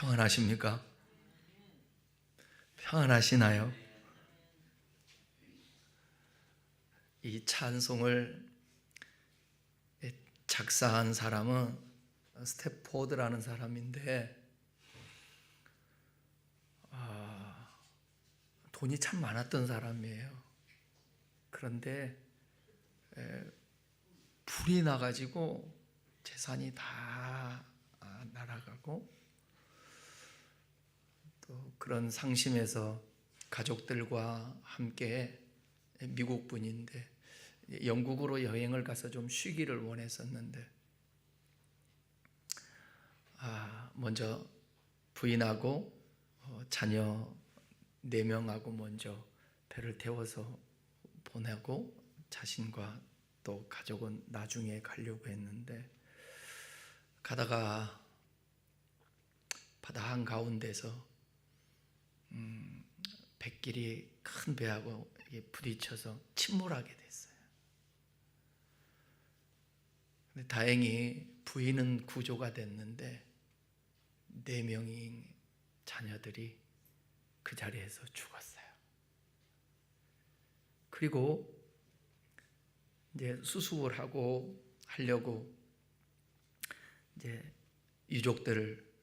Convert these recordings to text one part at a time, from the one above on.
평안하십니까? 평안하시나요? 이 찬송을 작사한 사람은 스태포드라는 사람인데 돈이 참 많았던 사람이에요. 그런데 불이 나가지고 재산이 다 날아가고, 또 그런 상심에서 가족들과 함께, 미국 분인데 영국으로 여행을 가서 좀 쉬기를 원했었는데, 먼저 부인하고 자녀 4명하고 먼저 배를 태워서 보내고, 자신과 또 가족은 나중에 가려고 했는데, 가다가 바다 한가운데서 뱃길이 큰 배하고 부딪혀서 침몰하게 됐어요. 근데 다행히 부인은 구조가 됐는데 4명의 자녀들이 그 자리에서 죽었어요. 그리고 이제 수습을 하려고 이제 유족들을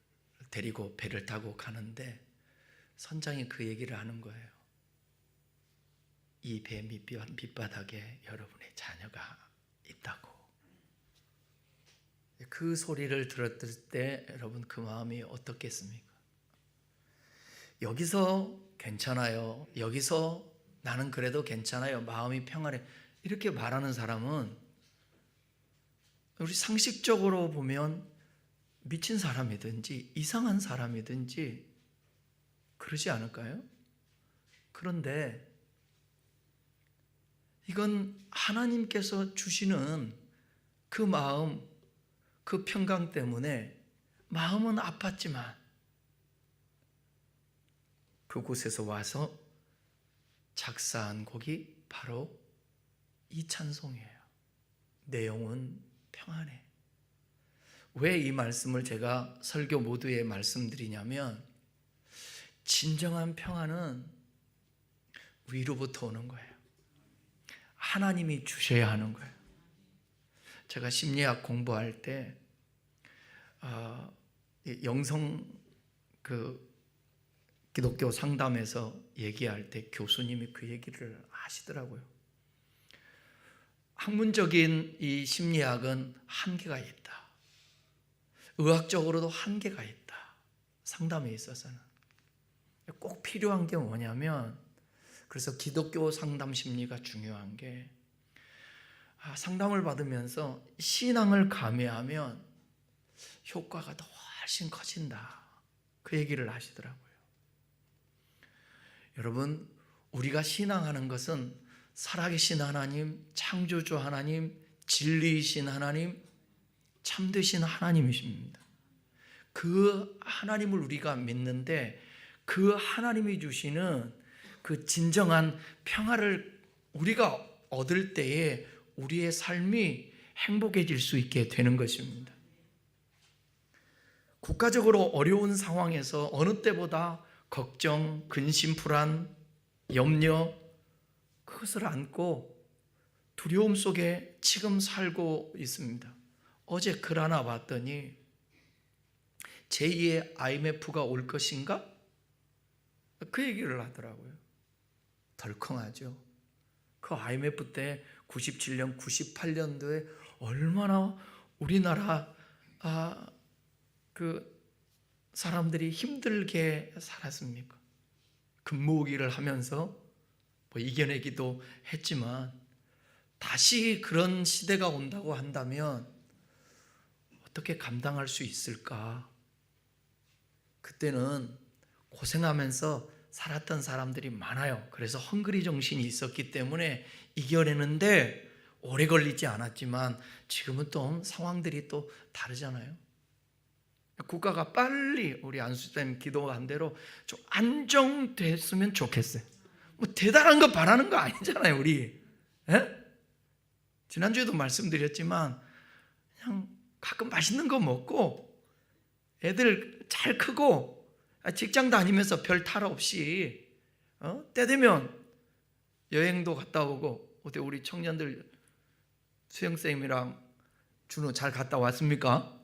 데리고 배를 타고 가는데, 선장이 그 얘기를 하는 거예요. 이 배 밑바닥에 여러분의 자녀가 있다고. 그 소리를 들었을 때 여러분 그 마음이 어떻겠습니까? 여기서 괜찮아요, 여기서 나는 그래도 괜찮아요, 마음이 평안해, 이렇게 말하는 사람은 우리 상식적으로 보면 미친 사람이든지 이상한 사람이든지 그러지 않을까요? 그런데 이건 하나님께서 주시는 그 마음, 그 평강 때문에 마음은 아팠지만 그곳에서 와서 작사한 곡이 바로 이 찬송이에요. 내용은 평안해. 왜 이 말씀을 제가 설교 모두에 말씀드리냐면, 진정한 평안은 위로부터 오는 거예요. 하나님이 주셔야 하는 거예요. 제가 심리학 공부할 때 영성 기독교 상담에서 얘기할 때 교수님이 그 얘기를 하시더라고요. 학문적인 이 심리학은 한계가 있다. 의학적으로도 한계가 있다. 상담에 있어서는. 꼭 필요한 게 뭐냐면, 그래서 기독교 상담 심리가 중요한 게, 상담을 받으면서 신앙을 가미하면 효과가 더 훨씬 커진다. 그 얘기를 하시더라고요. 여러분, 우리가 신앙하는 것은 살아계신 하나님, 창조주 하나님, 진리이신 하나님, 참되신 하나님이십니다. 그 하나님을 우리가 믿는데, 그 하나님이 주시는 그 진정한 평화를 우리가 얻을 때에 우리의 삶이 행복해질 수 있게 되는 것입니다. 국가적으로 어려운 상황에서 어느 때보다 걱정, 근심, 불안, 염려, 그것을 안고 두려움 속에 지금 살고 있습니다. 어제 글 하나 봤더니 제2의 IMF가 올 것인가? 그 얘기를 하더라고요. 덜컹하죠. 그 IMF 때 97년, 98년도에 얼마나 우리나라 그 사람들이 힘들게 살았습니까? 근무기를 하면서 이겨내기도 했지만, 다시 그런 시대가 온다고 한다면 어떻게 감당할 수 있을까? 그때는 고생하면서 살았던 사람들이 많아요. 그래서 헝그리 정신이 있었기 때문에 이겨내는데 오래 걸리지 않았지만, 지금은 또 상황들이 또 다르잖아요. 국가가 빨리, 우리 안수쌤 기도한 대로 좀 안정됐으면 좋겠어요. 대단한 거 바라는 거 아니잖아요, 우리. 에? 지난주에도 말씀드렸지만 그냥 가끔 맛있는 거 먹고 애들 잘 크고 직장 다니면서 별 탈 없이 때 되면 여행도 갔다 오고. 어때 우리 청년들 수영쌤이랑 준호 잘 갔다 왔습니까?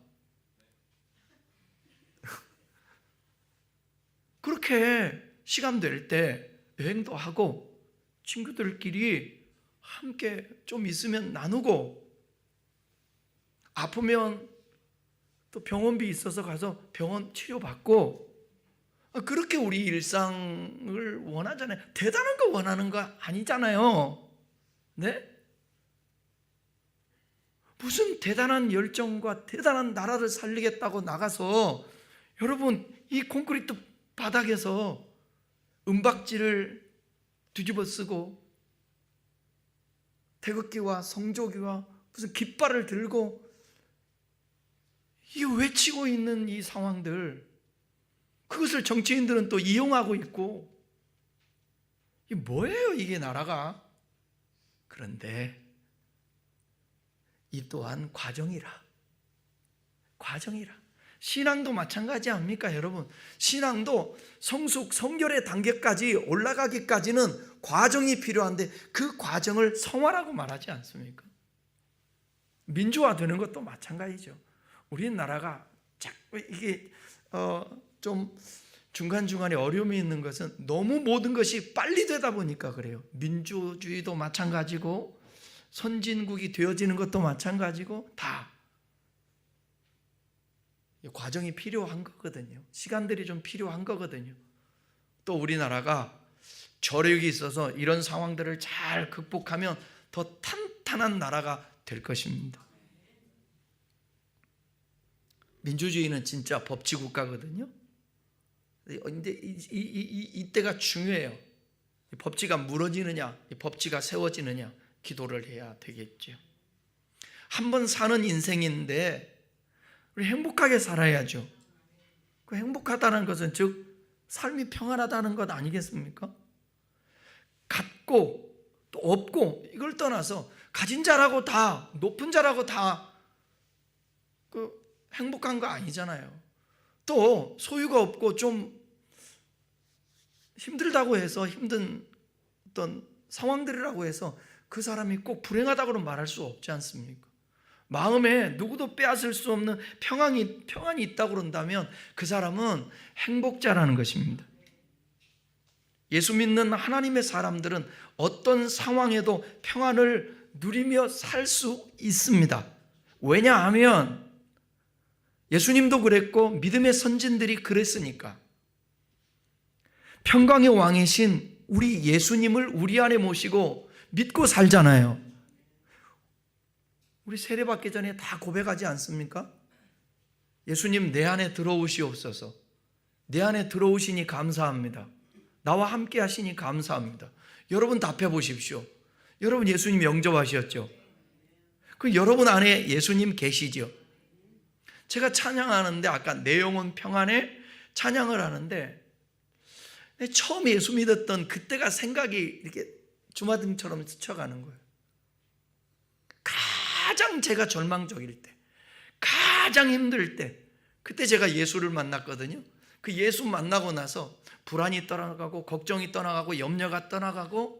그렇게 시간 될 때 여행도 하고 친구들끼리 함께 좀 있으면 나누고, 아프면 또 병원비 있어서 가서 병원 치료받고, 그렇게 우리 일상을 원하잖아요. 대단한 거 원하는 거 아니잖아요. 네? 무슨 대단한 열정과 대단한 나라를 살리겠다고 나가서 여러분 이 콘크리트 바닥에서 은박지를 뒤집어 쓰고 태극기와 성조기와 무슨 깃발을 들고 이 외치고 있는 이 상황들, 그것을 정치인들은 또 이용하고 있고, 이게 뭐예요 이게 나라가? 그런데 이 또한 과정이라. 신앙도 마찬가지 아닙니까 여러분? 신앙도 성숙 성결의 단계까지 올라가기까지는 과정이 필요한데 그 과정을 성화라고 말하지 않습니까? 민주화되는 것도 마찬가지죠. 우리나라가 이게 좀 중간중간에 어려움이 있는 것은 너무 모든 것이 빨리 되다 보니까 그래요. 민주주의도 마찬가지고 선진국이 되어지는 것도 마찬가지고 다 과정이 필요한 거거든요. 시간들이 좀 필요한 거거든요. 또 우리나라가 저력이 있어서 이런 상황들을 잘 극복하면 더 탄탄한 나라가 될 것입니다. 민주주의는 진짜 법치국가거든요. 근데 이때가 중요해요. 법치가 무너지느냐, 법치가 세워지느냐 기도를 해야 되겠죠. 한 번 사는 인생인데 우리 행복하게 살아야죠. 그 행복하다는 것은 즉 삶이 평안하다는 것 아니겠습니까? 갖고 또 없고 이걸 떠나서 가진 자라고 다 높은 자라고 다 그 행복한 거 아니잖아요. 또 소유가 없고 좀 힘들다고 해서 힘든 어떤 상황들이라고 해서 그 사람이 꼭 불행하다고는 말할 수 없지 않습니까? 마음에 누구도 빼앗을 수 없는 평안이 있다고 그런다면 그 사람은 행복자라는 것입니다. 예수 믿는 하나님의 사람들은 어떤 상황에도 평안을 누리며 살 수 있습니다. 왜냐하면 예수님도 그랬고 믿음의 선진들이 그랬으니까. 평강의 왕이신 우리 예수님을 우리 안에 모시고 믿고 살잖아요. 우리 세례받기 전에 다 고백하지 않습니까? 예수님 내 안에 들어오시옵소서. 내 안에 들어오시니 감사합니다. 나와 함께 하시니 감사합니다. 여러분 답해 보십시오. 여러분 예수님 영접하셨죠? 그 여러분 안에 예수님 계시죠? 제가 찬양하는데 아까 내 영혼 평안에 찬양을 하는데 처음 예수 믿었던 그때가 생각이 이렇게 주마등처럼 스쳐가는 거예요. 가장 제가 절망적일 때, 가장 힘들 때, 그때 제가 예수를 만났거든요. 그 예수 만나고 나서 불안이 떠나가고 걱정이 떠나가고 염려가 떠나가고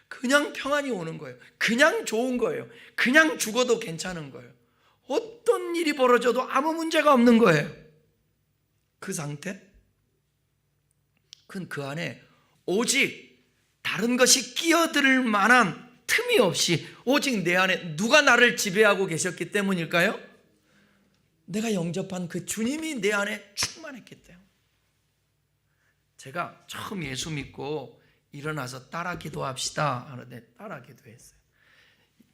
그냥 평안이 오는 거예요. 그냥 좋은 거예요. 그냥 죽어도 괜찮은 거예요. 어떤 일이 벌어져도 아무 문제가 없는 거예요. 그 상태? 그건 그 안에 오직 다른 것이 끼어들 만한 틈이 없이 오직 내 안에 누가 나를 지배하고 계셨기 때문일까요? 내가 영접한 그 주님이 내 안에 충만했기 때문에. 제가 처음 예수 믿고 일어나서 따라 기도합시다 하는데 따라 기도했어요.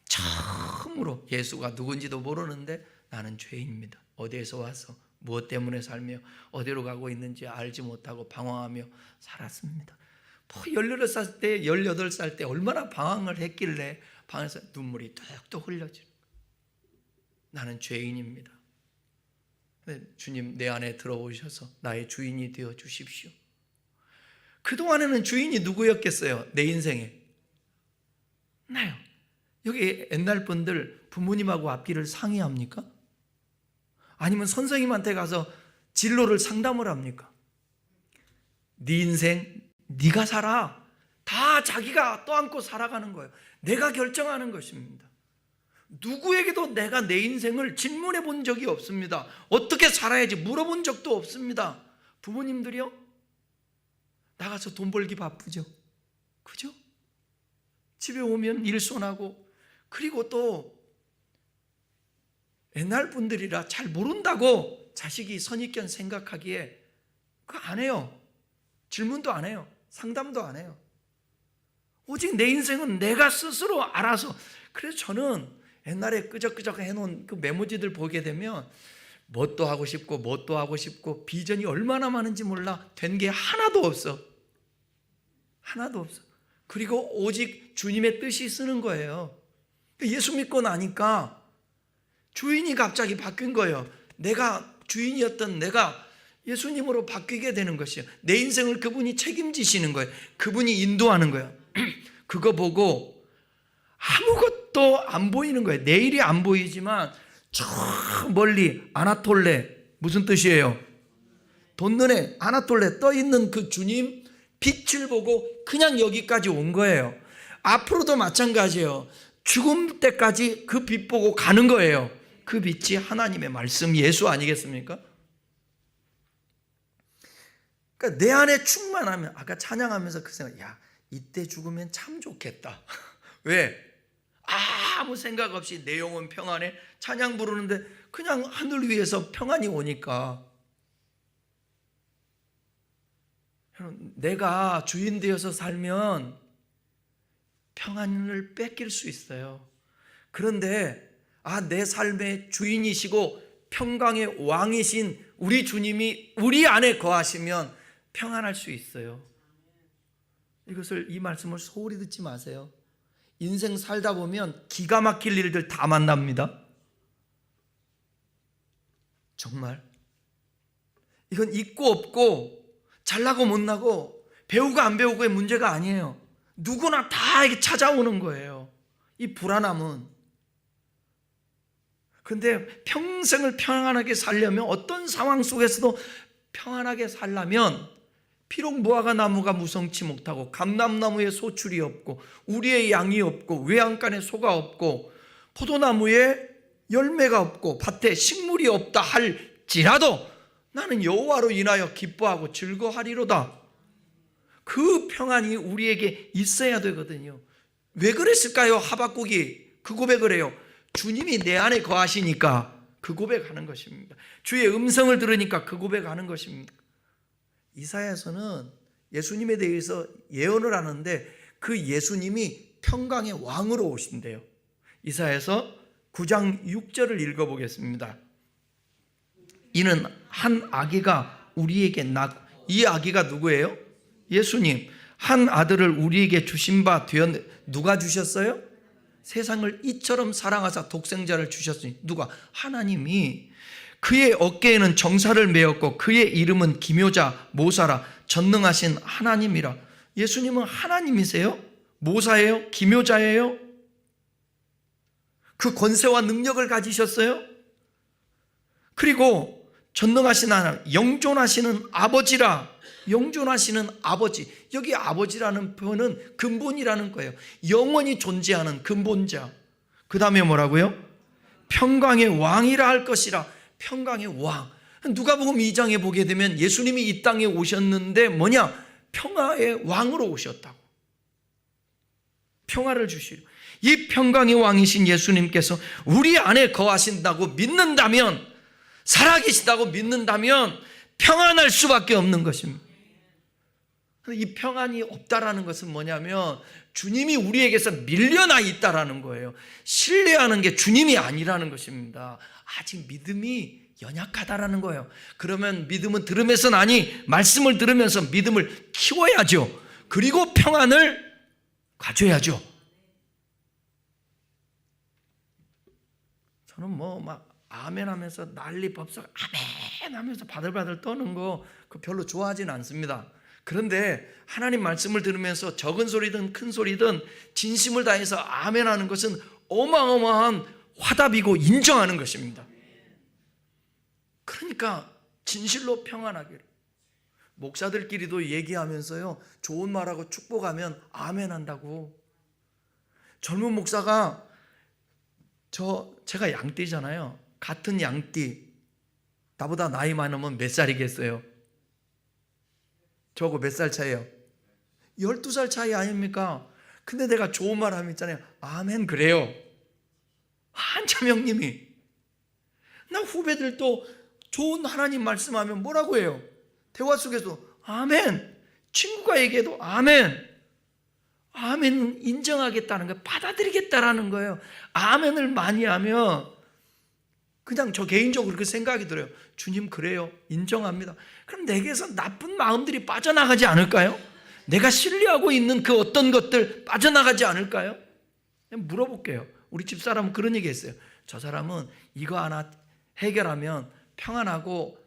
처음으로 예수가 누군지도 모르는데 나는 죄인입니다. 어디에서 와서 무엇 때문에 살며 어디로 가고 있는지 알지 못하고 방황하며 살았습니다. 18살 때 얼마나 방황을 했길래 방에서 눈물이 뚝뚝 흘려지는 거예요. 나는 죄인입니다. 주님 내 안에 들어오셔서 나의 주인이 되어 주십시오. 그동안에는 주인이 누구였겠어요? 내 인생에 나요. 여기 옛날 분들 부모님하고 앞길을 상의합니까? 아니면 선생님한테 가서 진로를 상담을 합니까? 네 인생 네가 살아. 다 자기가 떠안고 살아가는 거예요. 내가 결정하는 것입니다. 누구에게도 내가 내 인생을 질문해 본 적이 없습니다. 어떻게 살아야지 물어본 적도 없습니다. 부모님들이요? 나가서 돈 벌기 바쁘죠. 그죠? 집에 오면 일손하고, 그리고 또 옛날 분들이라 잘 모른다고 자식이 선입견 생각하기에 그거 안 해요. 질문도 안 해요. 상담도 안 해요. 오직 내 인생은 내가 스스로 알아서. 그래서 저는 옛날에 끄적끄적 해놓은 그 메모지들 보게 되면 뭣도 하고 싶고 뭣도 하고 싶고 비전이 얼마나 많은지 몰라. 된 게 하나도 없어. 하나도 없어. 그리고 오직 주님의 뜻이 쓰는 거예요. 예수 믿고 나니까 주인이 갑자기 바뀐 거예요. 내가 주인이었던 내가 예수님으로 바뀌게 되는 것이에요. 내 인생을 그분이 책임지시는 거예요. 그분이 인도하는 거예요. 그거 보고 아무것도 안 보이는 거예요. 내일이 안 보이지만 저 멀리 아나톨레, 무슨 뜻이에요? 돈눈에 아나톨레 떠있는 그 주님 빛을 보고 그냥 여기까지 온 거예요. 앞으로도 마찬가지예요. 죽음 때까지 그 빛 보고 가는 거예요. 그 빛이 하나님의 말씀, 예수 아니겠습니까? 그러니까 내 안에 충만하면, 아까 찬양하면서 그 생각, 야, 이때 죽으면 참 좋겠다. 왜? 아무 생각 없이 내 영혼 평안해. 찬양 부르는데 그냥 하늘 위에서 평안이 오니까. 내가 주인 되어서 살면 평안을 뺏길 수 있어요. 그런데 내 삶의 주인이시고 평강의 왕이신 우리 주님이 우리 안에 거하시면 평안할 수 있어요. 이 말씀을 소홀히 듣지 마세요. 인생 살다 보면 기가 막힐 일들 다 만납니다. 정말 이건 있고 없고 잘나고 못나고 배우고 안 배우고의 문제가 아니에요. 누구나 다 이게 찾아오는 거예요, 이 불안함은. 그런데 평생을 평안하게 살려면, 어떤 상황 속에서도 평안하게 살려면, 비록 무화과 나무가 무성치 못하고 감람나무에 소출이 없고 우리의 양이 없고 외양간에 소가 없고 포도나무에 열매가 없고 밭에 식물이 없다 할지라도 나는 여호와로 인하여 기뻐하고 즐거워하리로다. 그 평안이 우리에게 있어야 되거든요. 왜 그랬을까요? 하박국이 그 고백을 해요. 주님이 내 안에 거하시니까 그 고백하는 것입니다. 주의 음성을 들으니까 그 고백하는 것입니다. 이사야서는 예수님에 대해서 예언을 하는데 그 예수님이 평강의 왕으로 오신대요. 이사야서 9장 6절을 읽어보겠습니다. 이는 한 아기가 우리에게 이 아기가 누구예요? 예수님. 한 아들을 우리에게 주신 바 되었. 누가 주셨어요? 세상을 이처럼 사랑하사 독생자를 주셨으니. 누가? 하나님이. 그의 어깨에는 정사를 메었고 그의 이름은 기묘자 모사라, 전능하신 하나님이라. 예수님은 하나님이세요? 모사예요? 기묘자예요? 그 권세와 능력을 가지셨어요? 그리고 전능하신 하나님, 영존하시는 아버지라. 영존하시는 아버지. 여기 아버지라는 표현은 근본이라는 거예요. 영원히 존재하는 근본자. 그 다음에 뭐라고요? 평강의 왕이라 할 것이라. 평강의 왕. 누가복음 2장에 보게 되면 예수님이 이 땅에 오셨는데 뭐냐? 평화의 왕으로 오셨다고. 평화를 주시려. 이 평강의 왕이신 예수님께서 우리 안에 거하신다고 믿는다면, 살아계시다고 믿는다면 평안할 수밖에 없는 것입니다. 이 평안이 없다라는 것은 뭐냐면 주님이 우리에게서 밀려나 있다라는 거예요. 신뢰하는 게 주님이 아니라는 것입니다. 아직 믿음이 연약하다라는 거예요. 그러면 믿음은 들으면서 나니 말씀을 들으면서 믿음을 키워야죠. 그리고 평안을 가져야죠. 저는 막 아멘 하면서 난리 법석 아멘 하면서 바들바들 떠는 거 그거 별로 좋아하진 않습니다. 그런데 하나님 말씀을 들으면서 적은 소리든 큰 소리든 진심을 다해서 아멘 하는 것은 어마어마한 화답이고 인정하는 것입니다. 그러니까 진실로 평안하기를. 목사들끼리도 얘기하면서요, 좋은 말하고 축복하면 아멘 한다고. 젊은 목사가 제가 양띠잖아요. 같은 양띠, 나보다 나이 많으면 몇 살이겠어요? 저하고 몇 살 차이예요? 12살 차이 아닙니까? 근데 내가 좋은 말 하면 있잖아요, 아멘 그래요. 한참 형님이. 나 후배들도 좋은 하나님 말씀하면 뭐라고 해요? 대화 속에서 아멘. 친구가 얘기해도 아멘. 아멘은 인정하겠다는 거예요. 받아들이겠다라는 거예요. 아멘을 많이 하면 그냥 저 개인적으로 그렇게 생각이 들어요. 주님 그래요. 인정합니다. 그럼 내게서 나쁜 마음들이 빠져나가지 않을까요? 내가 신뢰하고 있는 그 어떤 것들 빠져나가지 않을까요? 물어볼게요. 우리 집사람은 그런 얘기 했어요. 저 사람은 이거 하나 해결하면 평안하고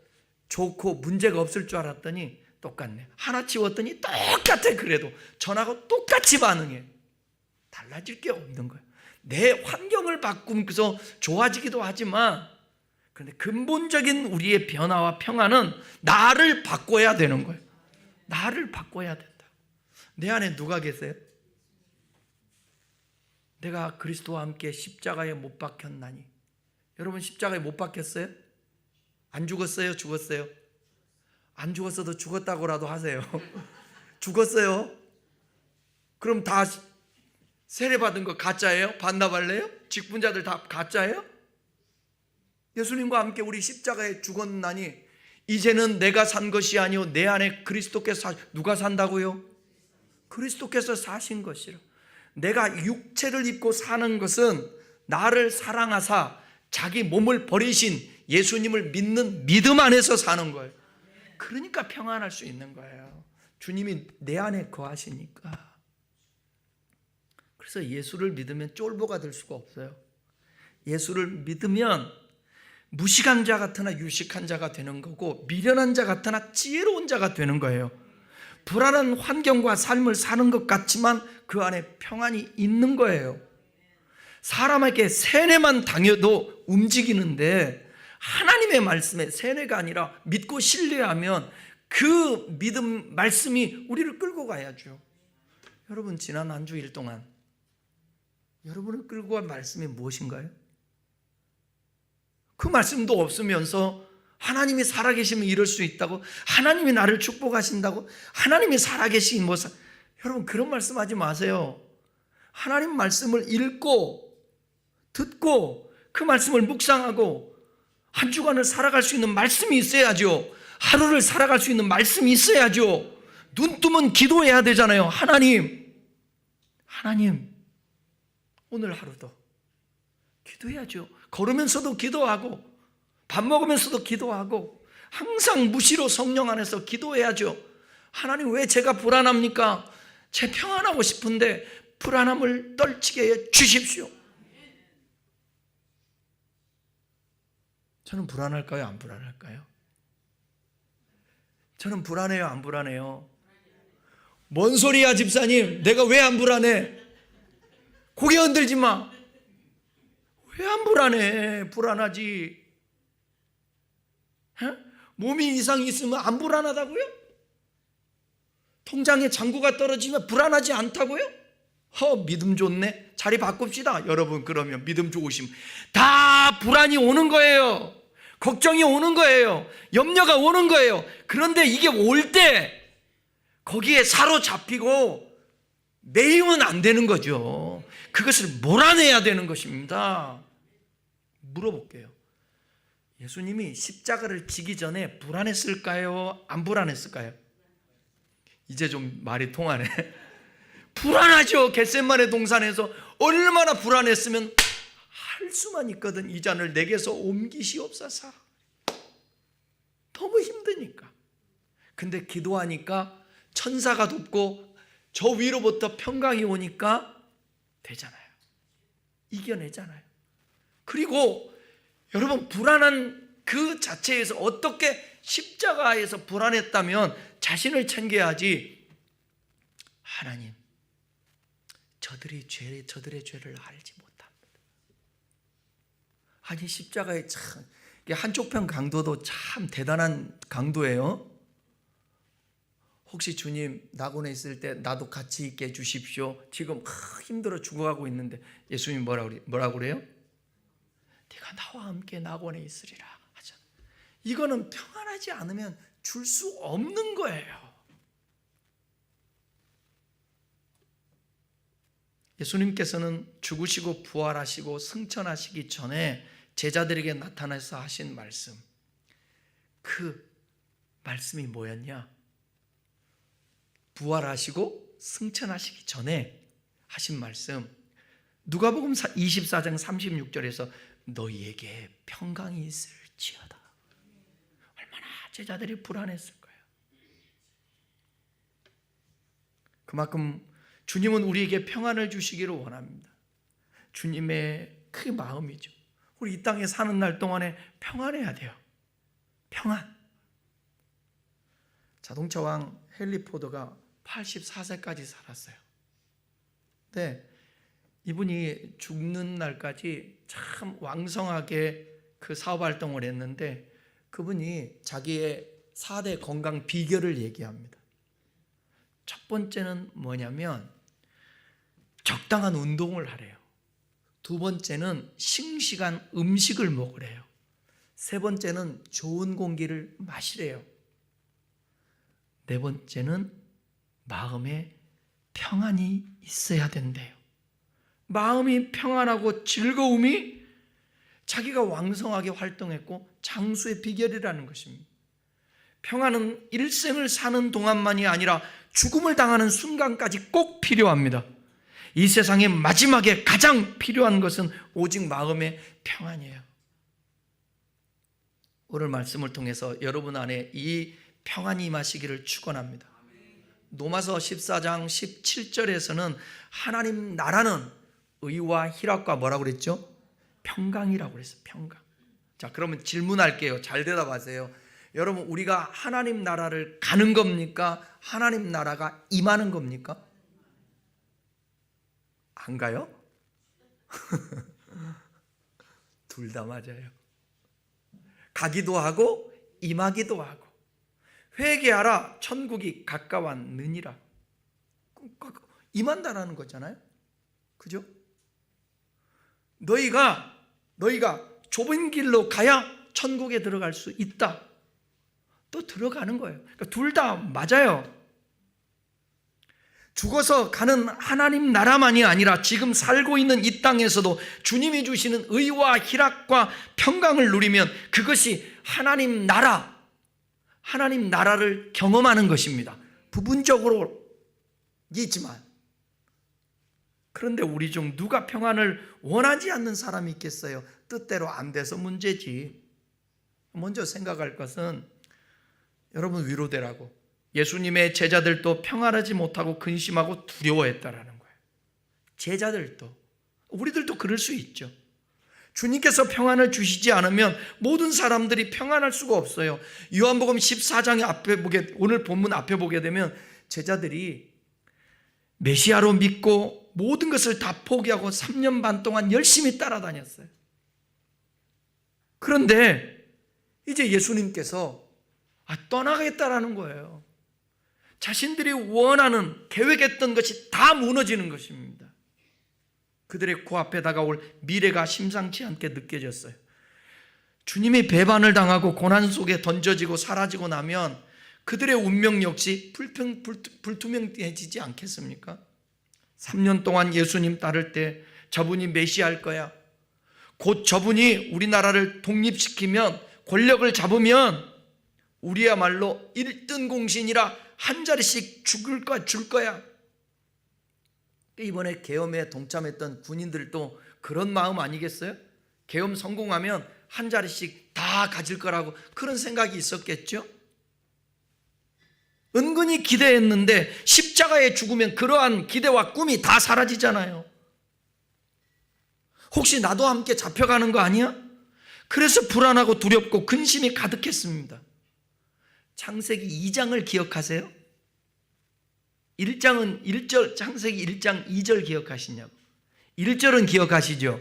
좋고 문제가 없을 줄 알았더니 똑같네. 하나 치웠더니 똑같아. 그래도 전하고 똑같이 반응해. 달라질 게 없는 거예요. 내 환경을 바꾸면서 좋아지기도 하지만, 그런데 근본적인 우리의 변화와 평안은 나를 바꿔야 되는 거예요. 나를 바꿔야 된다. 내 안에 누가 계세요? 내가 그리스도와 함께 십자가에 못 박혔나니. 여러분 십자가에 못 박혔어요? 안 죽었어요? 죽었어요? 안 죽었어도 죽었다고라도 하세요. 죽었어요? 그럼 다 세례받은 거 가짜예요? 반납할래요? 직분자들 다 가짜예요? 예수님과 함께 우리 십자가에 죽었나니 이제는 내가 산 것이 아니요 내 안에 그리스도께서 누가 산다고요? 그리스도께서 사신 것이라. 내가 육체를 입고 사는 것은 나를 사랑하사 자기 몸을 버리신 예수님을 믿는 믿음 안에서 사는 거예요. 그러니까 평안할 수 있는 거예요. 주님이 내 안에 거하시니까. 그래서 예수를 믿으면 쫄보가 될 수가 없어요. 예수를 믿으면 무식한 자 같으나 유식한 자가 되는 거고, 미련한 자 같으나 지혜로운 자가 되는 거예요. 불안한 환경과 삶을 사는 것 같지만 그 안에 평안이 있는 거예요. 사람에게 세뇌만 당해도 움직이는데 하나님의 말씀에 세뇌가 아니라 믿고 신뢰하면 그 믿음 말씀이 우리를 끌고 가야죠. 여러분 지난 한 주일 동안 여러분을 끌고 간 말씀이 무엇인가요? 그 말씀도 없으면서 하나님이 살아계시면 이럴 수 있다고, 하나님이 나를 축복하신다고, 하나님이 살아계신 여러분 그런 말씀하지 마세요. 하나님 말씀을 읽고 듣고 그 말씀을 묵상하고 한 주간을 살아갈 수 있는 말씀이 있어야죠. 하루를 살아갈 수 있는 말씀이 있어야죠. 눈 뜨면 기도해야 되잖아요. 하나님 오늘 하루도 기도해야죠. 걸으면서도 기도하고 밥 먹으면서도 기도하고 항상 무시로 성령 안에서 기도해야죠. 하나님 왜 제가 불안합니까? 제 평안하고 싶은데 불안함을 떨치게 해 주십시오. 저는 불안할까요? 안 불안할까요? 저는 불안해요? 안 불안해요? 뭔 소리야 집사님, 내가 왜 안 불안해? 고개 흔들지 마. 왜 안 불안해? 불안하지. 몸이 이상이 있으면 안 불안하다고요? 통장에 잔고가 떨어지면 불안하지 않다고요? 믿음 좋네. 자리 바꿉시다. 여러분 그러면 믿음 좋으시면 다 불안이 오는 거예요. 걱정이 오는 거예요. 염려가 오는 거예요. 그런데 이게 올 때 거기에 사로잡히고 매이면 안 되는 거죠. 그것을 몰아내야 되는 것입니다. 물어볼게요. 예수님이 십자가를 지기 전에 불안했을까요? 안 불안했을까요? 이제 좀 말이 통하네. 불안하죠. 겟세마네 동산에서 얼마나 불안했으면 할 수만 있거든. 이 잔을 내게서 옮기시옵소서. 너무 힘드니까. 근데 기도하니까 천사가 돕고 저 위로부터 평강이 오니까 되잖아요. 이겨내잖아요. 그리고 여러분 불안한 그 자체에서 어떻게 십자가에서 불안했다면 자신을 챙겨야지. 하나님 저들의 죄를 알지 못합니다. 아니 십자가에 참 한쪽 편 강도도 참 대단한 강도예요. 혹시 주님 낙원에 있을 때 나도 같이 있게 해주십시오. 지금 힘들어 죽어가고 있는데 예수님이 뭐라고 그래요? 네가 나와 함께 낙원에 있으리라 하잖아. 이거는 평안하지 않으면 줄 수 없는 거예요. 예수님께서는 죽으시고 부활하시고 승천하시기 전에 제자들에게 나타나서 하신 말씀, 그 말씀이 뭐였냐? 부활하시고 승천하시기 전에 하신 말씀, 누가복음 24장 36절에서 너희에게 평강이 있을지어다. 얼마나 제자들이 불안했을 거예요. 그만큼 주님은 우리에게 평안을 주시기를 원합니다. 주님의 그 마음이죠. 우리 이 땅에 사는 날 동안에 평안해야 돼요. 평안. 자동차 왕 헨리 포드가 84세까지 살았어요. 근데 이분이 죽는 날까지 참 왕성하게 그 사업 활동을 했는데 그분이 자기의 4대 건강 비결을 얘기합니다. 첫 번째는 뭐냐면 적당한 운동을 하래요. 두 번째는 싱싱한 음식을 먹으래요. 세 번째는 좋은 공기를 마시래요. 네 번째는 마음에 평안이 있어야 된대요. 마음이 평안하고 즐거움이 자기가 왕성하게 활동했고 장수의 비결이라는 것입니다. 평안은 일생을 사는 동안만이 아니라 죽음을 당하는 순간까지 꼭 필요합니다. 이 세상의 마지막에 가장 필요한 것은 오직 마음의 평안이에요. 오늘 말씀을 통해서 여러분 안에 이 평안이 임하시기를 축원합니다. 로마서 14장 17절에서는 하나님 나라는 의와 희락과 뭐라고 그랬죠? 평강이라고 그랬어요. 평강. 자, 그러면 질문할게요. 잘 대답하세요. 여러분, 우리가 하나님 나라를 가는 겁니까? 하나님 나라가 임하는 겁니까? 안 가요? 둘 다 맞아요. 가기도 하고 임하기도 하고. 회개하라, 천국이 가까웠느니라. 임한다라는 거잖아요. 그죠? 너희가 좁은 길로 가야 천국에 들어갈 수 있다. 또 들어가는 거예요. 그러니까 둘 다 맞아요. 죽어서 가는 하나님 나라만이 아니라 지금 살고 있는 이 땅에서도 주님이 주시는 의와 희락과 평강을 누리면 그것이 하나님 나라를 경험하는 것입니다. 부분적으로이지만. 그런데 우리 중 누가 평안을 원하지 않는 사람이 있겠어요? 뜻대로 안 돼서 문제지. 먼저 생각할 것은 여러분 위로되라고. 예수님의 제자들도 평안하지 못하고 근심하고 두려워했다라는 거예요. 제자들도, 우리들도 그럴 수 있죠. 주님께서 평안을 주시지 않으면 모든 사람들이 평안할 수가 없어요. 요한복음 14장 오늘 본문 앞에 보게 되면 제자들이 메시아로 믿고 모든 것을 다 포기하고 3년 반 동안 열심히 따라다녔어요. 그런데 이제 예수님께서 떠나가겠다라는 거예요. 자신들이 원하는 계획했던 것이 다 무너지는 것입니다. 그들의 코앞에 다가올 미래가 심상치 않게 느껴졌어요. 주님이 배반을 당하고 고난 속에 던져지고 사라지고 나면 그들의 운명 역시 불투명해지지 않겠습니까? 3년 동안 예수님 따를 때 저분이 메시아일 거야. 곧 저분이 우리나라를 독립시키면, 권력을 잡으면 우리야말로 1등 공신이라 한 자리씩 줄 거야. 이번에 계엄에 동참했던 군인들도 그런 마음 아니겠어요? 계엄 성공하면 한 자리씩 다 가질 거라고 그런 생각이 있었겠죠? 은근히 기대했는데 십자가에 죽으면 그러한 기대와 꿈이 다 사라지잖아요. 혹시 나도 함께 잡혀가는 거 아니야? 그래서 불안하고 두렵고 근심이 가득했습니다. 창세기 2장을 기억하세요? 1장은 1절, 창세기 1장 2절 기억하시냐고. 1절은 기억하시죠?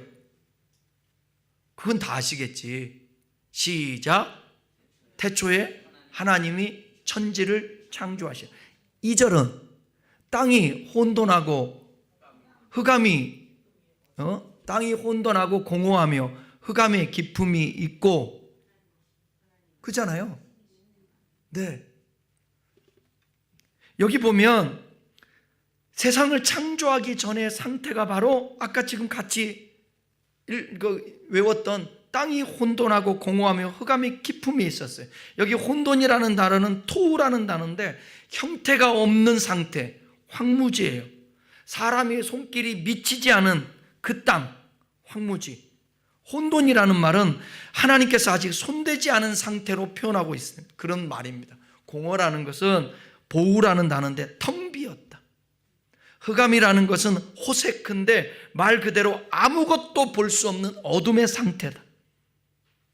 그건 다 아시겠지. 시작. 태초에 하나님이 천지를 창조하시오. 2절은 땅이 혼돈하고 흑암이 땅이 혼돈하고 공허하며 흑암의 깊음이 있고 그잖아요. 네. 여기 보면 세상을 창조하기 전의 상태가 바로 아까 지금 같이 외웠던 땅이 혼돈하고 공허하며 흑암의 깊음이 있었어요. 여기 혼돈이라는 단어는 토우라는 단어인데 형태가 없는 상태, 황무지예요. 사람의 손길이 미치지 않은 그 땅, 황무지. 혼돈이라는 말은 하나님께서 아직 손대지 않은 상태로 표현하고 있습니다. 그런 말입니다. 공허라는 것은 보우라는 단어인데 텅 비었다. 흑암이라는 것은 호세크인데 말 그대로 아무것도 볼 수 없는 어둠의 상태다.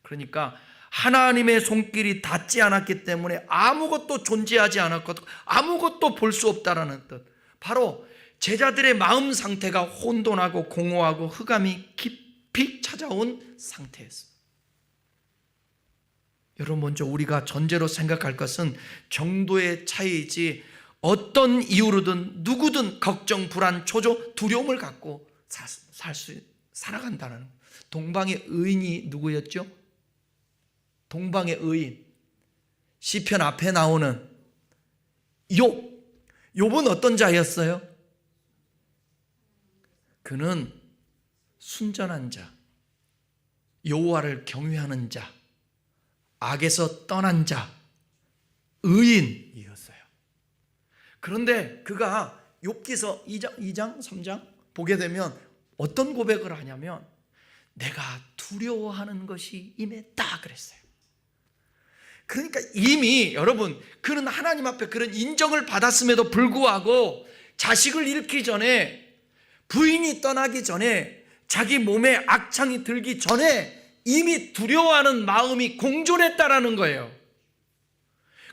그러니까 하나님의 손길이 닿지 않았기 때문에 아무것도 존재하지 않았고 아무것도 볼 수 없다라는 뜻. 바로 제자들의 마음 상태가 혼돈하고 공허하고 흑암이 깊이 찾아온 상태였습니다. 여러분, 먼저 우리가 전제로 생각할 것은 정도의 차이이지 어떤 이유로든 누구든 걱정, 불안, 초조, 두려움을 갖고 살아간다는 거예요. 동방의 의인이 누구였죠? 동방의 의인, 시편 앞에 나오는 욥은 어떤 자였어요? 그는 순전한 자, 여호와를 경외하는 자, 악에서 떠난 자, 의인이었어요. 그런데 그가 욥기서 2장, 3장 보게 되면 어떤 고백을 하냐면 내가 두려워하는 것이 임했다 그랬어요. 그러니까 이미 여러분, 그는 하나님 앞에 그런 인정을 받았음에도 불구하고 자식을 잃기 전에, 부인이 떠나기 전에, 자기 몸에 악창이 들기 전에 이미 두려워하는 마음이 공존했다라는 거예요.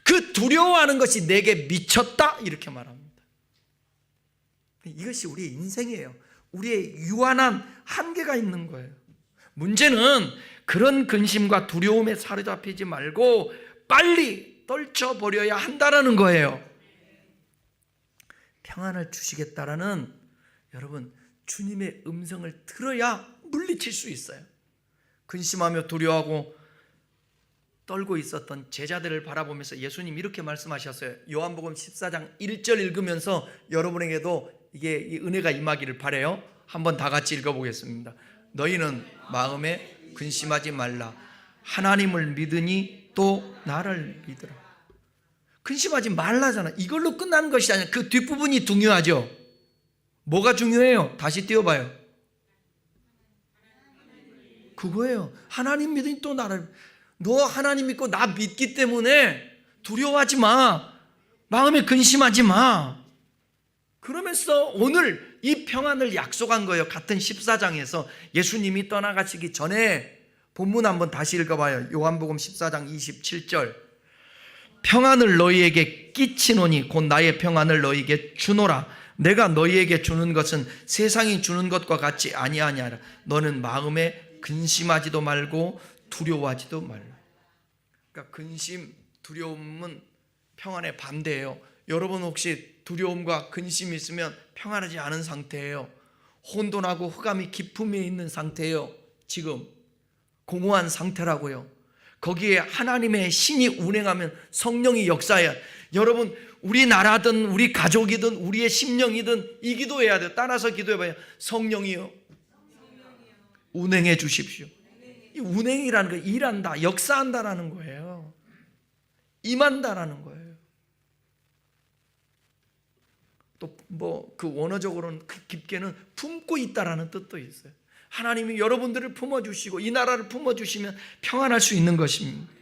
그 두려워하는 것이 내게 미쳤다 이렇게 말합니다. 이것이 우리의 인생이에요. 우리의 유한한 한계가 있는 거예요. 문제는 그런 근심과 두려움에 사로잡히지 말고 빨리 떨쳐버려야 한다라는 거예요. 평안을 주시겠다라는, 여러분, 주님의 음성을 들어야 물리칠 수 있어요. 근심하며 두려워하고 떨고 있었던 제자들을 바라보면서 예수님 이렇게 말씀하셨어요. 요한복음 14장 1절 읽으면서 여러분에게도 이게 이 은혜가 임하기를 바라요. 한번 다 같이 읽어보겠습니다. 너희는 마음에 근심하지 말라. 하나님을 믿으니 또 나를 믿으라. 근심하지 말라잖아. 이걸로 끝나는 것이 아니라 그 뒷부분이 중요하죠. 뭐가 중요해요? 다시 띄워봐요. 그거예요. 하나님 믿으니 또 나를. 너 하나님 믿고 나 믿기 때문에 두려워하지 마. 마음에 근심하지 마. 그러면서 오늘 이 평안을 약속한 거예요. 같은 14장에서 예수님이 떠나가시기 전에 본문 한번 다시 읽어봐요. 요한복음 14장 27절. 평안을 너희에게 끼치노니 곧 나의 평안을 너희에게 주노라. 내가 너희에게 주는 것은 세상이 주는 것과 같이 아니하니라. 너는 마음에 근심하지도 말고 두려워하지도 말라. 그러니까 근심, 두려움은 평안의 반대예요. 여러분 혹시 두려움과 근심이 있으면 평안하지 않은 상태예요. 혼돈하고 흑암이 깊음에 있는 상태예요. 지금 공허한 상태라고요. 거기에 하나님의 신이 운행하면 성령이 역사해야. 여러분, 우리 나라든 우리 가족이든 우리의 심령이든 이 기도해야 돼요. 따라서 기도해봐요. 성령이요, 운행해 주십시오. 이 운행이라는 거 일한다, 역사한다라는 거예요. 임한다라는 거예요. 또 뭐 그 원어적으로는 깊게는 품고 있다라는 뜻도 있어요. 하나님이 여러분들을 품어주시고 이 나라를 품어주시면 평안할 수 있는 것입니다.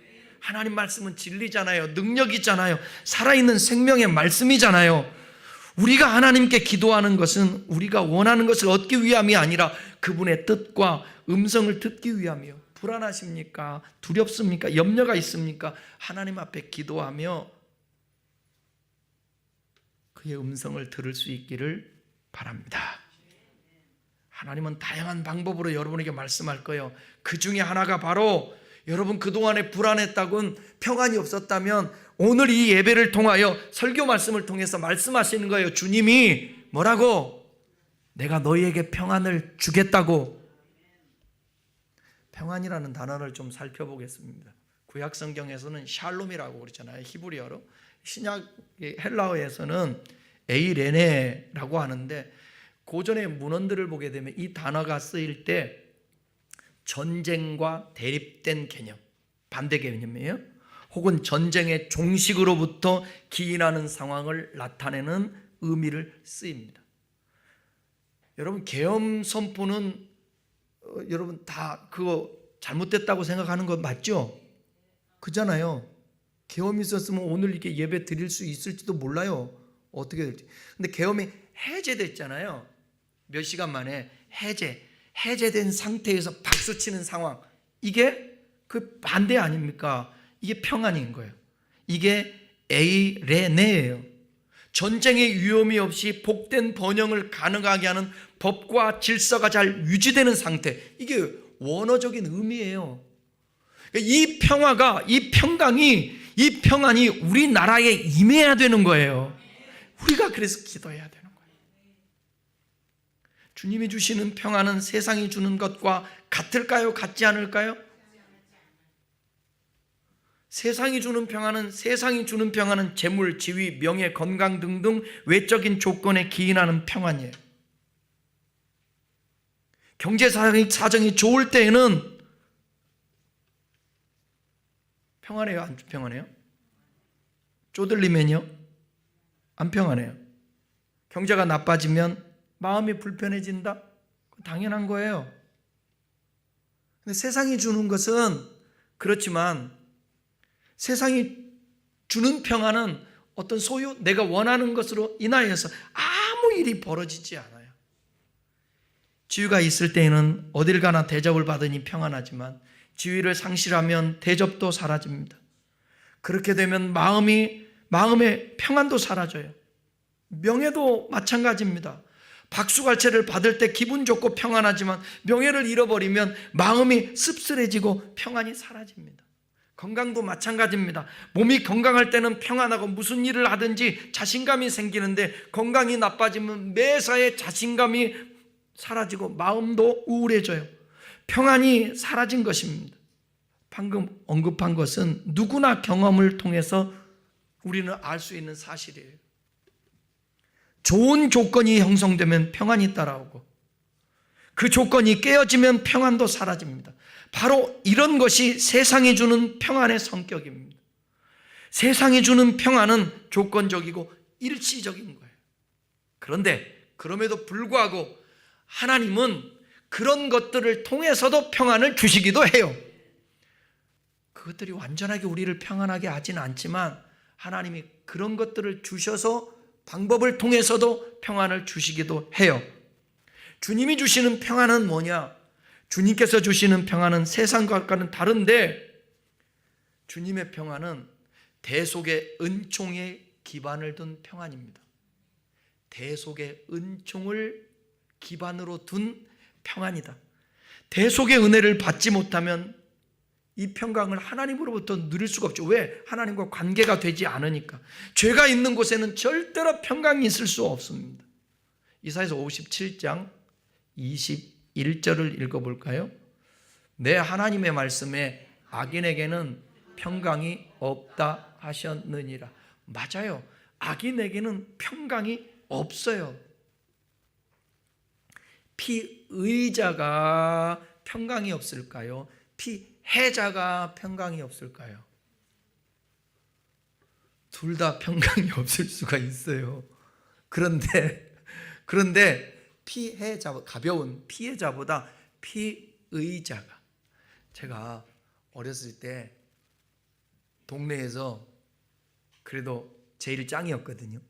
하나님 말씀은 진리잖아요. 능력이잖아요. 살아있는 생명의 말씀이잖아요. 우리가 하나님께 기도하는 것은 우리가 원하는 것을 얻기 위함이 아니라 그분의 뜻과 음성을 듣기 위함이요. 불안하십니까? 두렵습니까? 염려가 있습니까? 하나님 앞에 기도하며 그의 음성을 들을 수 있기를 바랍니다. 하나님은 다양한 방법으로 여러분에게 말씀할 거예요. 그 중에 하나가 바로 여러분 그동안에 불안했다곤 평안이 없었다면 오늘 이 예배를 통하여 설교 말씀을 통해서 말씀하시는 거예요. 주님이 뭐라고? 내가 너희에게 평안을 주겠다고. 평안이라는 단어를 좀 살펴보겠습니다. 구약 성경에서는 샬롬이라고 그러잖아요. 히브리어로. 신약 헬라어에서는 에이레네라고 하는데 고전의 문헌들을 보게 되면 이 단어가 쓰일 때 전쟁과 대립된 개념, 반대 개념이에요. 혹은 전쟁의 종식으로부터 기인하는 상황을 나타내는 의미를 쓰입니다. 여러분 계엄 선포는 여러분 다 그거 잘못됐다고 생각하는 거 맞죠? 그잖아요. 계엄이 있었으면 오늘 이렇게 예배 드릴 수 있을지도 몰라요. 어떻게 될지. 근데 계엄이 해제됐잖아요. 몇 시간 만에 해제된 상태에서 박수 치는 상황. 이게 그 반대 아닙니까? 이게 평안인 거예요. 이게 에이레네예요. 전쟁의 위험이 없이 복된 번영을 가능하게 하는 법과 질서가 잘 유지되는 상태. 이게 원어적인 의미예요. 이 평화가, 이 평안이 우리나라에 임해야 되는 거예요. 우리가 그래서 기도해야 되는 거예요. 주님이 주시는 평안은 세상이 주는 것과 같을까요? 같지 않을까요? 세상이 주는 평안은 재물, 지위, 명예, 건강 등등 외적인 조건에 기인하는 평안이에요. 경제 사정이 좋을 때에는 평안해요? 안 평안해요? 쪼들리면요? 안 평안해요. 경제가 나빠지면 마음이 불편해진다? 당연한 거예요. 근데 세상이 주는 것은 그렇지만 세상이 주는 평안은 어떤 소유, 내가 원하는 것으로 인하여서 아무 일이 벌어지지 않아요. 지위가 있을 때에는 어딜 가나 대접을 받으니 평안하지만 지위를 상실하면 대접도 사라집니다. 그렇게 되면 마음의 평안도 사라져요. 명예도 마찬가지입니다. 박수갈채를 받을 때 기분 좋고 평안하지만 명예를 잃어버리면 마음이 씁쓸해지고 평안이 사라집니다. 건강도 마찬가지입니다. 몸이 건강할 때는 평안하고 무슨 일을 하든지 자신감이 생기는데 건강이 나빠지면 매사에 자신감이 사라지고 마음도 우울해져요. 평안이 사라진 것입니다. 방금 언급한 것은 누구나 경험을 통해서 우리는 알 수 있는 사실이에요. 좋은 조건이 형성되면 평안이 따라오고 그 조건이 깨어지면 평안도 사라집니다. 바로 이런 것이 세상이 주는 평안의 성격입니다. 세상이 주는 평안은 조건적이고 일시적인 거예요. 그런데 그럼에도 불구하고 하나님은 그런 것들을 통해서도 평안을 주시기도 해요. 그것들이 완전하게 우리를 평안하게 하지는 않지만 하나님이 그런 것들을 주셔서 방법을 통해서도 평안을 주시기도 해요. 주님이 주시는 평안은 뭐냐? 주님께서 주시는 평안은 세상과는 다른데 주님의 평안은 대속의 은총에 기반을 둔 평안입니다. 대속의 은총을 기반으로 둔 평안이다. 대속의 은혜를 받지 못하면 이 평강을 하나님으로부터 누릴 수가 없죠. 왜? 하나님과 관계가 되지 않으니까. 죄가 있는 곳에는 절대로 평강이 있을 수 없습니다. 이사야서 57장 21절을 읽어볼까요? 내 하나님의 말씀에 악인에게는 평강이 없다 하셨느니라. 맞아요. 악인에게는 평강이 없어요. 피의자가 평강이 없을까요? 피해자가 평강이 없을까요? 둘 다 평강이 없을 수가 있어요. 그런데 가벼운 피해자보다 피의자가, 제가 어렸을 때 동네에서 그래도 제일 짱이었거든요.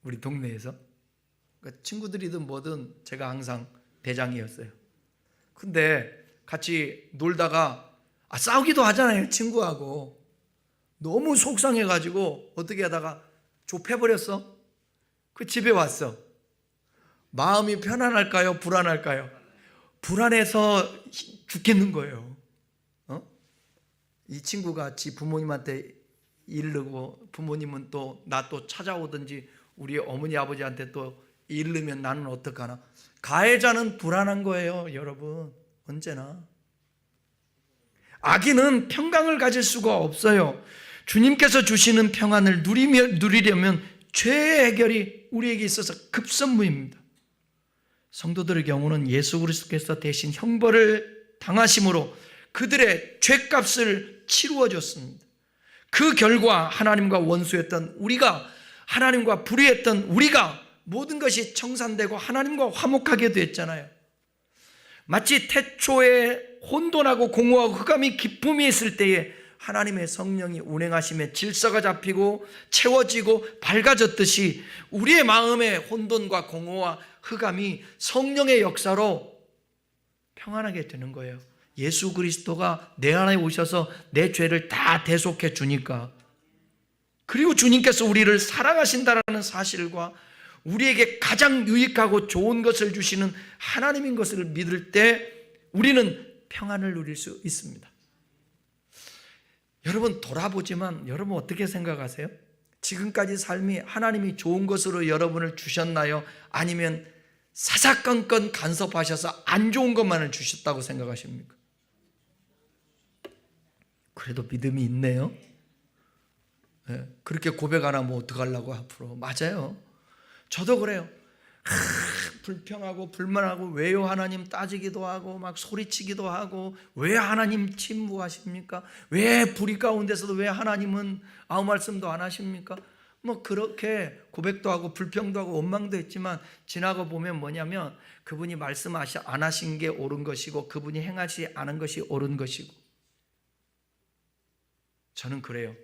우리 동네에서. 그러니까 친구들이든 뭐든 제가 항상 대장이었어요. 근데 같이 놀다가 싸우기도 하잖아요. 친구하고. 너무 속상해가지고 어떻게 하다가 좁혀버렸어. 그 집에 왔어. 마음이 편안할까요? 불안할까요? 불안해서 죽겠는 거예요. 이 친구가 지 부모님한테 이르고 부모님은 또 나 또 찾아오든지 우리 어머니 아버지한테 또 이르면 나는 어떡하나. 가해자는 불안한 거예요, 여러분. 언제나 악인은 평강을 가질 수가 없어요. 주님께서 주시는 평안을 누리려면 죄의 해결이 우리에게 있어서 급선무입니다. 성도들의 경우는 예수 그리스도께서 대신 형벌을 당하심으로 그들의 죄값을 치루어 줬습니다. 그 결과 하나님과 원수했던 우리가, 하나님과 불의했던 우리가 모든 것이 청산되고 하나님과 화목하게 됐잖아요. 마치 태초에 혼돈하고 공허하고 흑암이 기쁨이 있을 때에 하나님의 성령이 운행하심에 질서가 잡히고 채워지고 밝아졌듯이 우리의 마음의 혼돈과 공허와 흑암이 성령의 역사로 평안하게 되는 거예요. 예수 그리스도가 내 안에 오셔서 내 죄를 다 대속해 주니까, 그리고 주님께서 우리를 사랑하신다라는 사실과 우리에게 가장 유익하고 좋은 것을 주시는 하나님인 것을 믿을 때 우리는 평안을 누릴 수 있습니다. 여러분 돌아보지만 여러분 어떻게 생각하세요? 지금까지 삶이 하나님이 좋은 것으로 여러분을 주셨나요? 아니면 사사건건 간섭하셔서 안 좋은 것만을 주셨다고 생각하십니까? 그래도 믿음이 있네요. 네, 그렇게 고백 안 하면 어떡하려고 앞으로. 맞아요. 저도 그래요. 불평하고 불만하고 왜요 하나님 따지기도 하고 막 소리치기도 하고 왜 하나님 침묵하십니까? 왜 불의 가운데서도 왜 하나님은 아무 말씀도 안 하십니까? 뭐 그렇게 고백도 하고 불평도 하고 원망도 했지만 지나고 보면 뭐냐면 그분이 말씀 안 하신 게 옳은 것이고 그분이 행하지 않은 것이 옳은 것이고, 저는 그래요.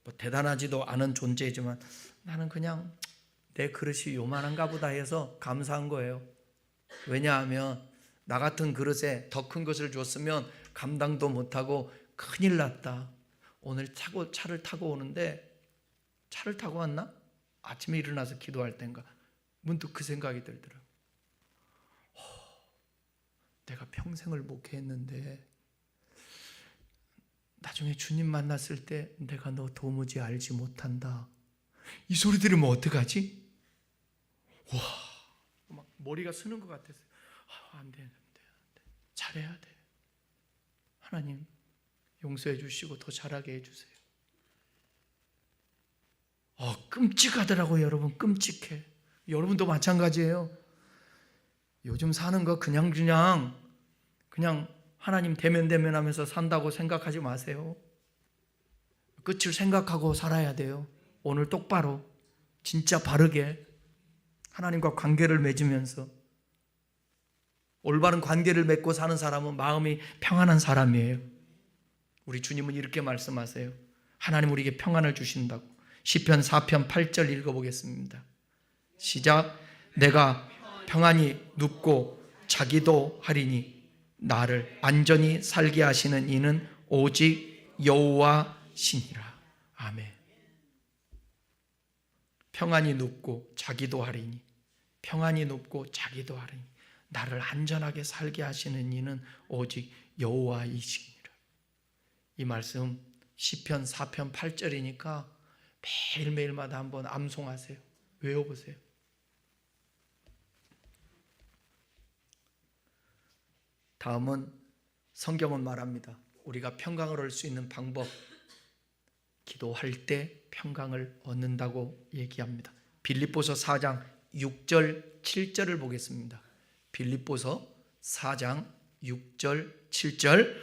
뭐 대단하지도 않은 존재이지만 나는 그냥 내 그릇이 요만한가 보다 해서 감사한 거예요. 왜냐하면 나 같은 그릇에 더 큰 것을 줬으면 감당도 못하고 큰일 났다. 오늘 차를 타고 오는데, 차를 타고 왔나? 아침에 일어나서 기도할 땐가 문득 그 생각이 들더라고요. 내가 평생을 목회했는데 나중에 주님 만났을 때 내가 너 도무지 알지 못한다. 이 소리 들으면 어떡하지? 와, 막 머리가 쓰는 것 같았어요. 안 돼. 잘해야 돼. 하나님 용서해 주시고 더 잘하게 해주세요. 끔찍하더라고요, 여러분. 끔찍해. 여러분도 마찬가지예요. 요즘 사는 거 그냥 하나님 대면하면서 산다고 생각하지 마세요. 끝을 생각하고 살아야 돼요. 오늘 똑바로 진짜 바르게 하나님과 관계를 맺으면서, 올바른 관계를 맺고 사는 사람은 마음이 평안한 사람이에요. 우리 주님은 이렇게 말씀하세요. 하나님 우리에게 평안을 주신다고. 시편 4편 8절 읽어보겠습니다. 시작. 내가 평안히 눕고 자기도 하리니 나를 안전히 살게 하시는 이는 오직 여호와시니라. 아멘. 평안히 눕고 자기도 하리니, 평안히 눕고 자기도 하리니 나를 안전하게 살게 하시는 이는 오직 여호와이시니라. 이 말씀 시편 4편 8절이니까 매일매일마다 한번 암송하세요. 외워보세요. 다음은 성경은 말합니다. 우리가 평강을 얻을 수 있는 방법, 기도할 때 평강을 얻는다고 얘기합니다. 빌립보서 4장 6절 7절을 보겠습니다. 빌립보서 4장 6절 7절.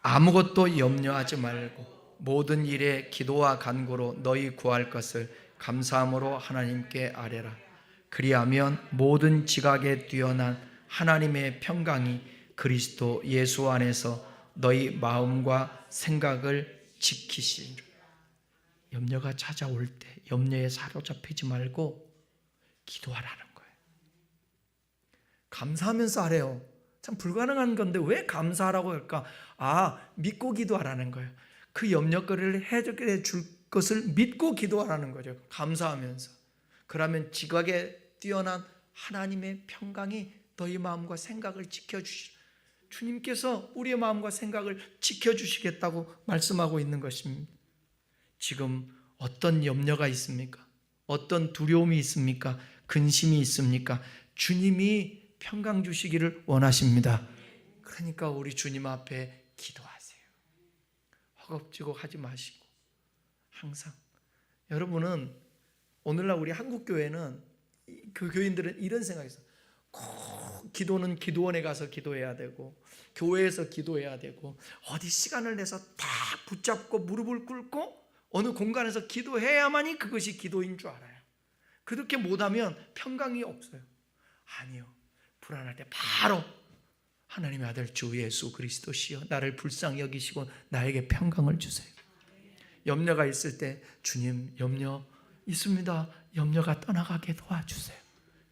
아무것도 염려하지 말고 모든 일에 기도와 간구로 너희 구할 것을 감사함으로 하나님께 아뢰라. 그리하면 모든 지각에 뛰어난 하나님의 평강이 그리스도 예수 안에서 너희 마음과 생각을 지키시리라. 염려가 찾아올 때 염려에 사로잡히지 말고 기도하라는 거예요. 감사하면서 하래요. 참 불가능한 건데 왜 감사하라고 할까? 믿고 기도하라는 거예요. 그 염려거리를 해결해 줄 것을 믿고 기도하라는 거죠. 감사하면서. 그러면 지각에 뛰어난 하나님의 평강이 너희 마음과 생각을 지켜주시라. 주님께서 우리의 마음과 생각을 지켜주시겠다고 말씀하고 있는 것입니다. 지금 어떤 염려가 있습니까? 어떤 두려움이 있습니까? 근심이 있습니까? 주님이 평강 주시기를 원하십니다. 그러니까 우리 주님 앞에 기도하세요. 허겁지겁 하지 마시고 항상. 여러분은 오늘날 우리 한국교회는 그 교인들은 이런 생각이 있어요. 꼭 기도는 기도원에 가서 기도해야 되고 교회에서 기도해야 되고 어디 시간을 내서 다 붙잡고 무릎을 꿇고 어느 공간에서 기도해야만이 그것이 기도인 줄 알아요. 그렇게 못하면 평강이 없어요. 아니요. 불안할 때 바로 하나님의 아들 주 예수 그리스도시여 나를 불쌍히 여기시고 나에게 평강을 주세요. 염려가 있을 때 주님 염려 있습니다. 염려가 떠나가게 도와주세요.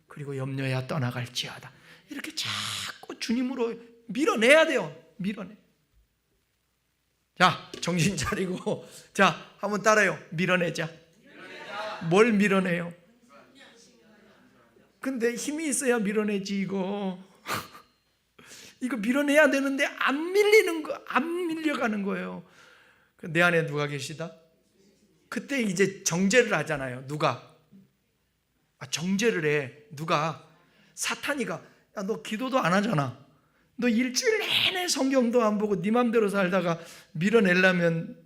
그리고 염려야 떠나갈지어다. 이렇게 자꾸 주님으로 밀어내야 돼요. 밀어내. 자, 정신 차리고 자, 한번 따라요. 밀어내자. 뭘 밀어내요? 근데 힘이 있어야 밀어내지 이거. 이거 밀어내야 되는데 안 밀리는 거, 안 밀려가는 거예요. 내 안에 누가 계시다? 그때 이제 정죄를 하잖아요. 누가? 정죄를 해. 누가? 사탄이가. 야, 너 기도도 안 하잖아. 너 일주일 내내 성경도 안 보고 네 맘대로 살다가 밀어내려면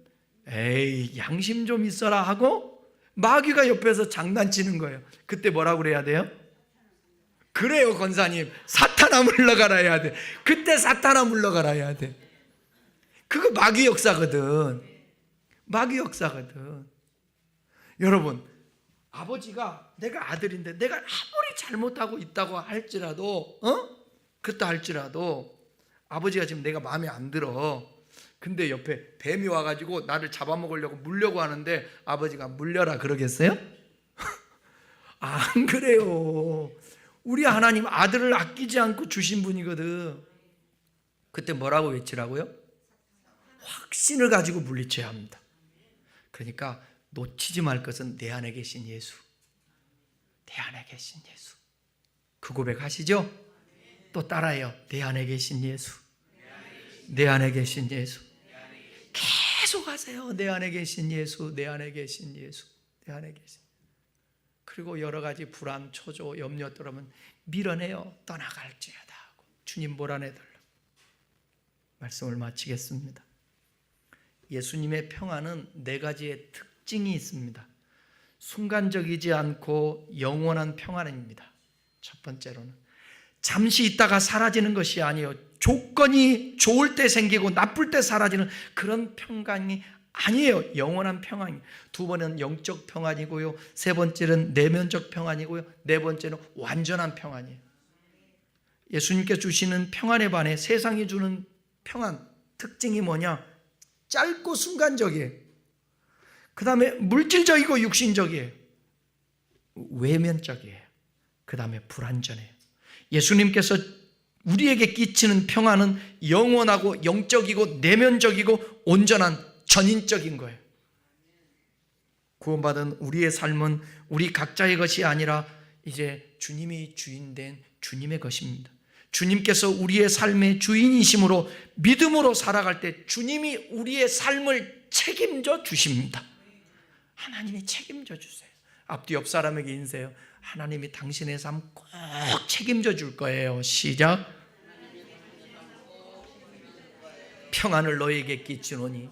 에이 양심 좀 있어라 하고 마귀가 옆에서 장난치는 거예요. 그때 뭐라고 그래야 돼요? 그래요 권사님. 사탄아 물러가라 해야 돼. 그때 사탄아 물러가라 해야 돼. 그거 마귀 역사거든. 마귀 역사거든. 여러분, 아버지가 내가 아들인데 내가 아무리 잘못하고 있다고 할지라도 그렇다 할지라도 아버지가 지금 내가 마음에 안 들어. 근데 옆에 뱀이 와가지고 나를 잡아먹으려고 물려고 하는데 아버지가 물려라 그러겠어요? 안 그래요. 우리 하나님 아들을 아끼지 않고 주신 분이거든. 그때 뭐라고 외치라고요? 확신을 가지고 물리쳐야 합니다. 그러니까 놓치지 말 것은 내 안에 계신 예수. 내 안에 계신 예수. 그 고백 하시죠? 또 따라해요. 내 안에 계신 예수. 내 안에 계신 예수. 계속 하세요. 내 안에 계신 예수. 내 안에 계신 예수. 내 안에 계신. 그리고 여러 가지 불안, 초조, 염려 들어오면 밀어내요. 떠나갈지어다 하고 주님 몰아내달라고. 말씀을 마치겠습니다. 예수님의 평안은 네 가지의 특징이 있습니다. 순간적이지 않고 영원한 평안입니다. 첫 번째로는 잠시 있다가 사라지는 것이 아니에요. 조건이 좋을 때 생기고 나쁠 때 사라지는 그런 평안이 아니에요. 영원한 평안이. 두 번은 영적 평안이고요. 세 번째는 내면적 평안이고요. 네 번째는 완전한 평안이에요. 예수님께 주시는 평안에 반해 세상이 주는 평안 특징이 뭐냐? 짧고 순간적이에요. 그 다음에 물질적이고 육신적이에요. 외면적이에요. 그 다음에 불완전해요. 예수님께서 우리에게 끼치는 평안은 영원하고 영적이고 내면적이고 온전한 전인적인 거예요. 구원받은 우리의 삶은 우리 각자의 것이 아니라 이제 주님이 주인된 주님의 것입니다. 주님께서 우리의 삶의 주인이심으로 믿음으로 살아갈 때 주님이 우리의 삶을 책임져 주십니다. 하나님이 책임져 주세요. 앞뒤 옆 사람에게 인사해요. 하나님이 당신의 삶 꼭 책임져 줄 거예요. 시작. 평안을 너에게 끼치노니.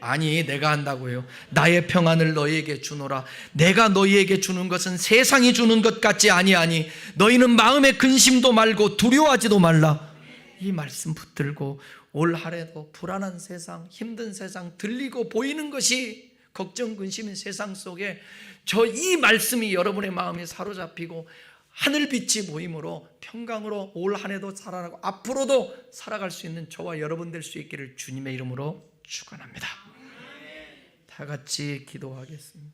아니, 내가 한다고요. 나의 평안을 너희에게 주노라. 내가 너희에게 주는 것은 세상이 주는 것 같지 아니하니 너희는 마음의 근심도 말고 두려워하지도 말라. 이 말씀 붙들고 올 한해도 불안한 세상, 힘든 세상, 들리고 보이는 것이 걱정, 근심인 세상 속에 저 이 말씀이 여러분의 마음에 사로잡히고 하늘빛이 보임으로 평강으로 올 한해도 살아가고 앞으로도 살아갈 수 있는 저와 여러분 될 수 있기를 주님의 이름으로 축원합니다. 다 같이 기도하겠습니다.